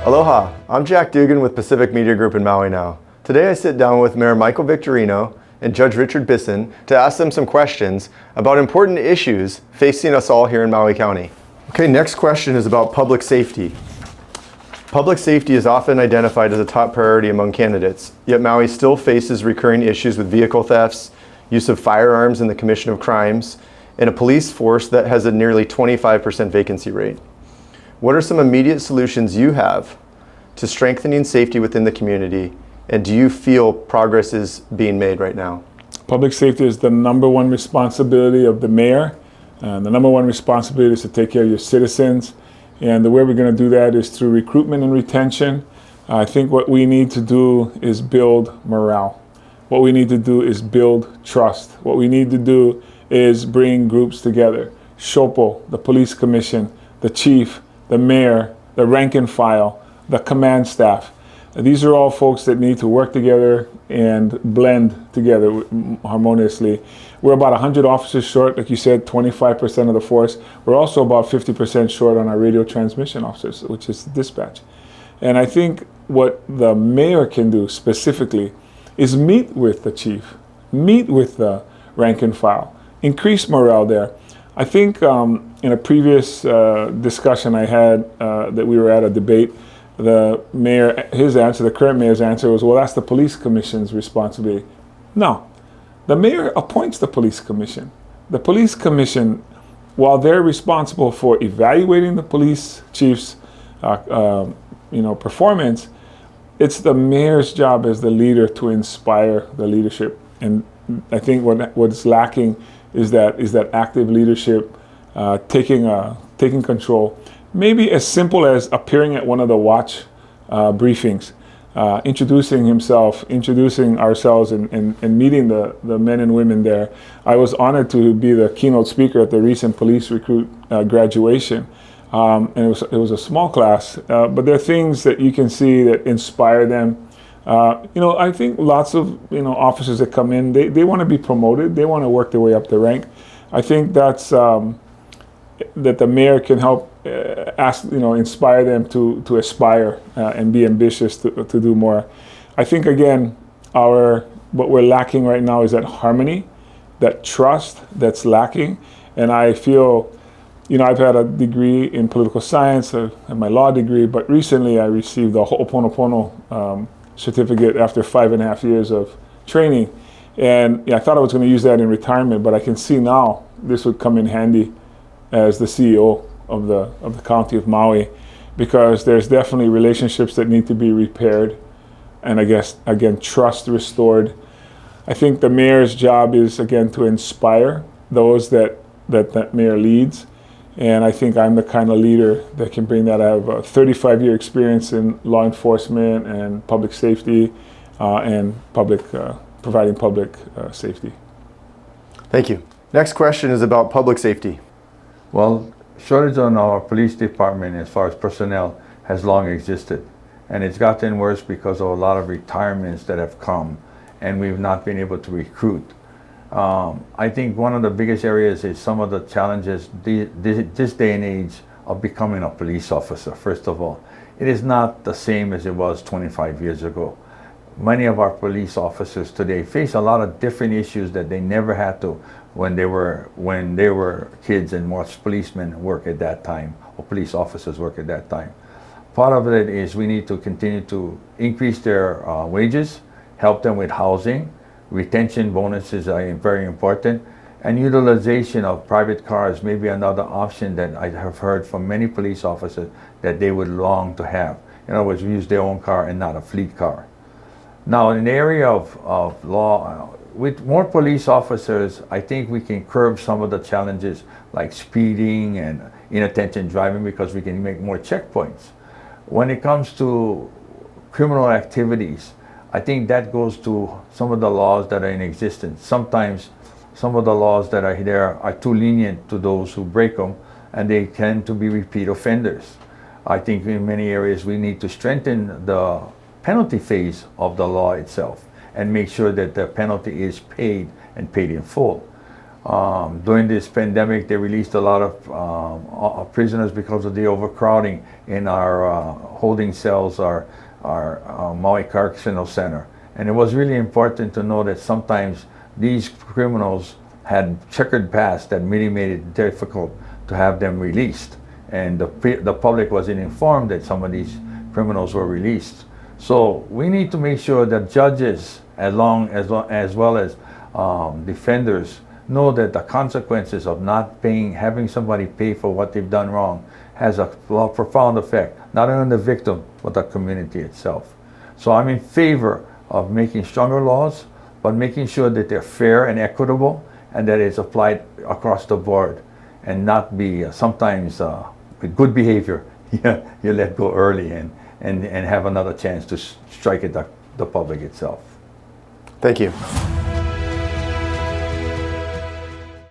Aloha, I'm Jack Dugan with Pacific Media Group in Maui now. Today I sit down with Mayor Michael Victorino and Judge Richard Bisson to ask them some questions about important issues facing us all here in Maui County. Okay, next question is about public safety. Public safety is often identified as a top priority among candidates, yet Maui still faces recurring issues with vehicle thefts, use of firearms in the commission of crimes, and a police force that has a nearly 25% vacancy rate. What are some immediate solutions you have to strengthening safety within the community, and do you feel progress is being made right now? Public safety is the number one responsibility of the mayor. The number one responsibility is to take care of your citizens. And the way we're going to do that is through recruitment and retention. I think what we need to do is build morale. What we need to do is build trust. What we need to do is bring groups together. SHOPO, the police commission, the chief, the mayor, the rank and file, the command staff. These are all folks that need to work together and blend together harmoniously. We're about 100 officers short, like you said, 25% of the force. We're also about 50% short on our radio transmission officers, which is dispatch. And I think what the mayor can do specifically is meet with the chief, meet with the rank and file, increase morale there. I think in a previous discussion I had that we were at a debate, the mayor, his answer, the current mayor's answer was, well, that's the police commission's responsibility. No, the mayor appoints the police commission. The police commission, while they're responsible for evaluating the police chief's performance, it's the mayor's job as the leader to inspire the leadership. And I think what's lacking is that active leadership, taking control. Maybe as simple as appearing at one of the watch briefings, introducing himself, introducing ourselves, and meeting the men and women there. I was honored to be the keynote speaker at the recent police recruit graduation. And it was a small class, but there are things that you can see that inspire them. I think lots of officers that come in, they want to be promoted. They want to work their way up the rank. I think that's that the mayor can help inspire them to aspire and be ambitious to do more. I think again, what we're lacking right now is that harmony, that trust that's lacking. And I feel, I've had a degree in political science and my law degree, but recently I received a Ho'oponopono certificate after 5.5 years of training. And I thought I was going to use that in retirement, but I can see now this would come in handy as the CEO of the county of Maui, because there's definitely relationships that need to be repaired, and I guess again trust restored. I think the mayor's job is again to inspire those that mayor leads, and I think I'm the kind of leader that can bring that. I have a 35-year experience in law enforcement and public safety and providing public safety. Thank you. Next question is about public safety. Well, shortage on our police department as far as personnel has long existed, and it's gotten worse because of a lot of retirements that have come, and we've not been able to recruit. I think one of the biggest areas is some of the challenges this day and age of becoming a police officer. First of all, it is not the same as it was 25 years ago. Many of our police officers today face a lot of different issues that they never had to when they were kids and watched policemen work at that time, or police officers work at that time. Part of it is we need to continue to increase their wages, help them with housing, retention bonuses are very important, and utilization of private cars may be another option that I have heard from many police officers that they would long to have. In other words, use their own car and not a fleet car. Now, in the area of law, with more police officers, I think we can curb some of the challenges like speeding and inattention driving, because we can make more checkpoints. When it comes to criminal activities, I think that goes to some of the laws that are in existence. Sometimes some of the laws that are there are too lenient to those who break them, and they tend to be repeat offenders. I think in many areas we need to strengthen the penalty phase of the law itself and make sure that the penalty is paid and paid in full. During this pandemic, they released a lot of prisoners because of the overcrowding in our holding cells, our Maui Correctional Center. And it was really important to know that sometimes these criminals had checkered past that really made it difficult to have them released. And the public wasn't informed that some of these criminals were released. So we need to make sure that judges, as well as defenders, know that the consequences of not paying, having somebody pay for what they've done wrong, has a profound effect, not only on the victim, but the community itself. So I'm in favor of making stronger laws, but making sure that they're fair and equitable, and that it's applied across the board, and not be sometimes with good behavior, you let go early and have another chance to strike at the public itself. Thank you.